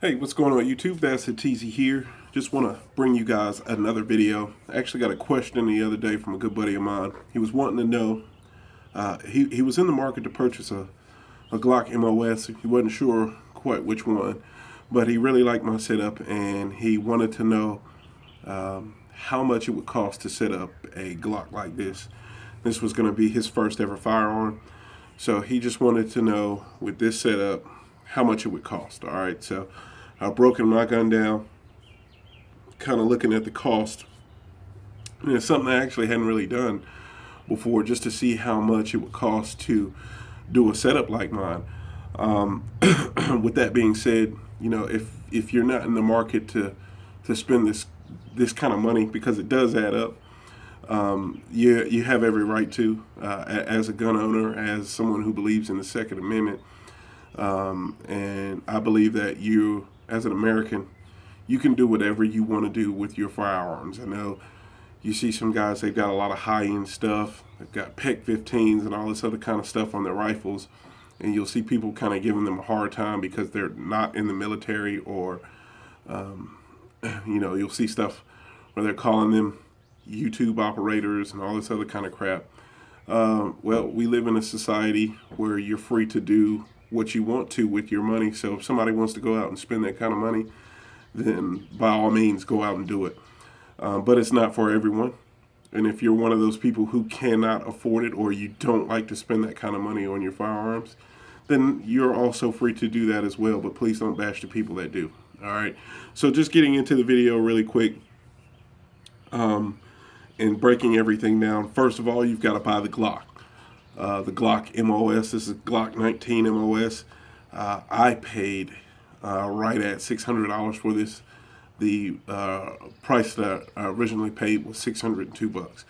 Hey, what's going on YouTube? That's Teasy here. Just want to bring you guys another video. I actually got a question the other day from a good buddy of mine. He was wanting to know, he was in the market to purchase a Glock MOS. He wasn't sure quite which one, but he really liked my setup and he wanted to know how much it would cost to set up a Glock like this. This was going to be his first ever firearm. So he just wanted to know, with this setup, how much it would cost. All right, so I've broken my gun down, kind of looking at the cost. And it's something I actually hadn't really done before, just to see how much it would cost to do a setup like mine. With that being said, you know, if you're not in the market to spend this kind of money, because it does add up, you have every right to, as a gun owner, as someone who believes in the Second Amendment. And I believe that you, as an American, you can do whatever you want to do with your firearms. I know you see some guys, they've got a lot of high-end stuff. They've got PEC 15s and all this other kind of stuff on their rifles. And you'll see people kind of giving them a hard time because they're not in the military, or, you'll see stuff where they're calling them YouTube operators and all this other kind of crap. Well, we live in a society where you're free to do what you want to with your money. So if somebody wants to go out and spend that kind of money, then by all means go out and do it. But it's not for everyone. And if you're one of those people who cannot afford it, or you don't like to spend that kind of money on your firearms, then you're also free to do that as well. But please don't bash the people that do. All right. So just getting into the video really quick, and breaking everything down. First of all, you've got to buy the Glock. The Glock MOS. This is Glock 19 MOS. I paid right at $600 for this. The price that I originally paid was $602.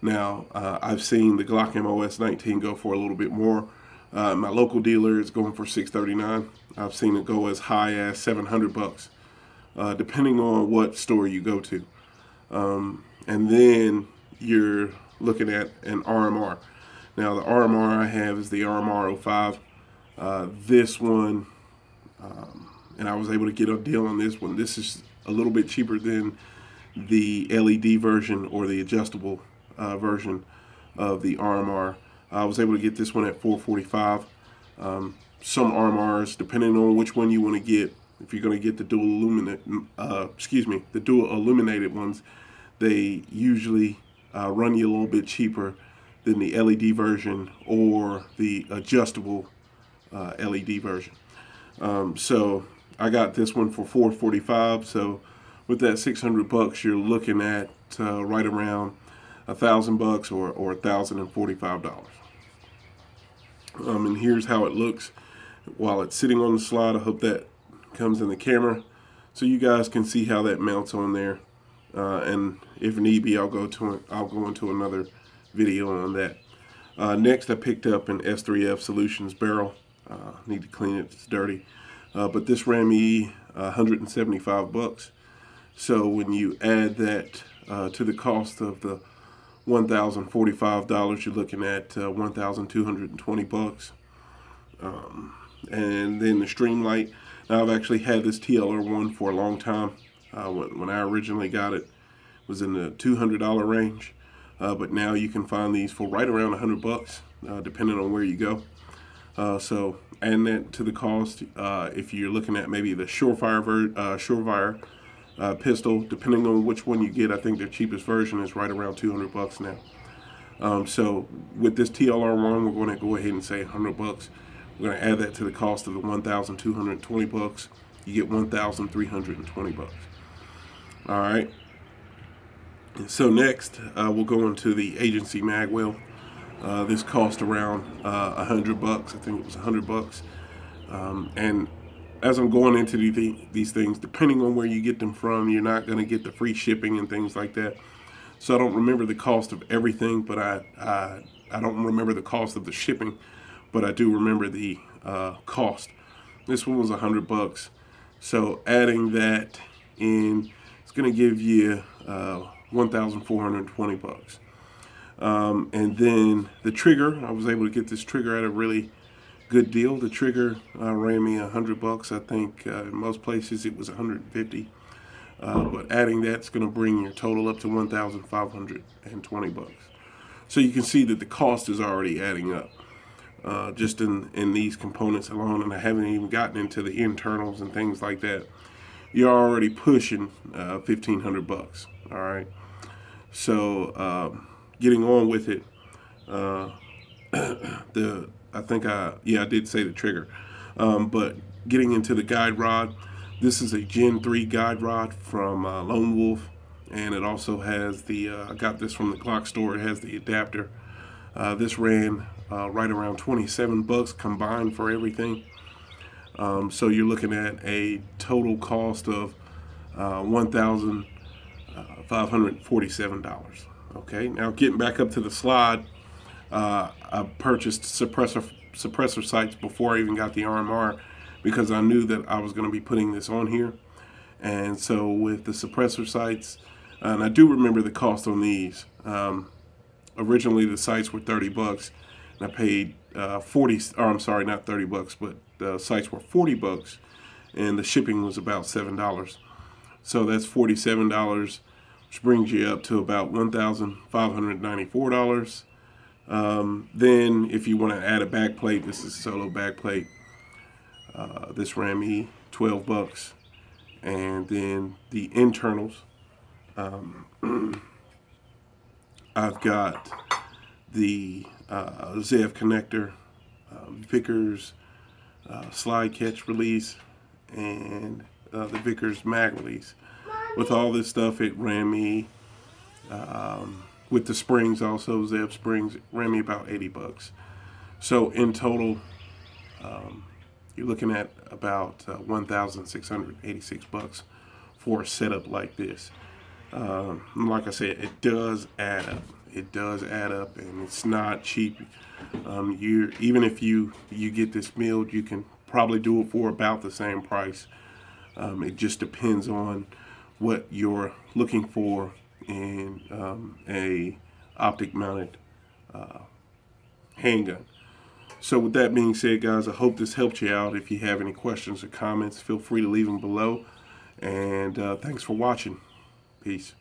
Now, I've seen the Glock MOS 19 go for a little bit more. My local dealer is going for $639. I've seen it go as high as $700, depending on what store you go to. And then you're looking at an RMR. Now, the RMR I have is the RMR 05. This one, and I was able to get a deal on this one. This is a little bit cheaper than the LED version, or the adjustable version of the RMR. I was able to get this one at $445. Some RMRs, depending on which one you want to get, if you're going to get the the dual illuminated ones, they usually run you a little bit cheaper than the LED version or the adjustable LED version. So I got this one for $445. So with that $600, you're looking at right around $1,000 or $1,045. And here's how it looks while it's sitting on the slide. I hope that comes in the camera so you guys can see how that mounts on there. And if need be, I'll go into another video on that. Next, I picked up an S3F Solutions barrel. Need to clean it; it's dirty. But this ran me $175. So when you add that to the cost of the $1,045, you're looking at $1,220. And then the Streamlight. Now, I've actually had this TLR1 for a long time. When I originally got it, was in the $200 range. But now you can find these for right around $100, depending on where you go. So adding that to the cost, if you're looking at maybe the Surefire pistol, depending on which one you get, I think their cheapest version is right around $200 now. So with this TLR1, we're going to go ahead and say $100. We're going to add that to the cost of the $1,220. You get $1,320. All right. So next, we'll go into the agency mag well. This cost around $100. I think it was $100. And as I'm going into these things, depending on where you get them from, you're not going to get the free shipping and things like that. So I don't remember the cost of everything, but I don't remember the cost of the shipping, but I do remember the cost. This one was $100. So adding that in, it's going to give you $1,420. And then the trigger, I was able to get this trigger at a really good deal. The trigger ran me $100. I think in most places it was 150. But adding that's going to bring your total up to 1,520 bucks. So you can see that the cost is already adding up just in these components alone, and I haven't even gotten into the internals and things like that. You're already pushing 1,500 bucks. All right. So getting on with it, I did say the trigger, but getting into the guide rod. This is a Gen 3 guide rod from Lone Wolf, and it also has the, I got this from the Glock store, it has the adapter. This ran right around 27 bucks combined for everything. So you're looking at a total cost of $1,547. Okay, now getting back up to the slide, I purchased suppressor sights before I even got the RMR, because I knew that I was going to be putting this on here. And so with the suppressor sights, and I do remember the cost on these. Originally the sights were 30 bucks, and I paid 40, or I'm sorry, not 30 bucks, but the sights were 40 bucks, and the shipping was about $7. So that's $47, which brings you up to about $1,594. Then if you want to add a back plate, this is a solo back plate. This ran me 12 bucks. And then the internals, I've got the ZF connector, Vickers slide catch release, and the Vickers mag release. With all this stuff, it ran me, with the springs also, ZF springs, it ran me about 80 bucks. So in total, you're looking at about 1,686 bucks for a setup like this. Like I said, it does add up. It does add up, and it's not cheap. Even if you get this milled, you can probably do it for about the same price. It just depends on what you're looking for in a optic mounted handgun. So with that being said, guys, I hope this helped you out. If you have any questions or comments, feel free to leave them below. And thanks for watching. Peace.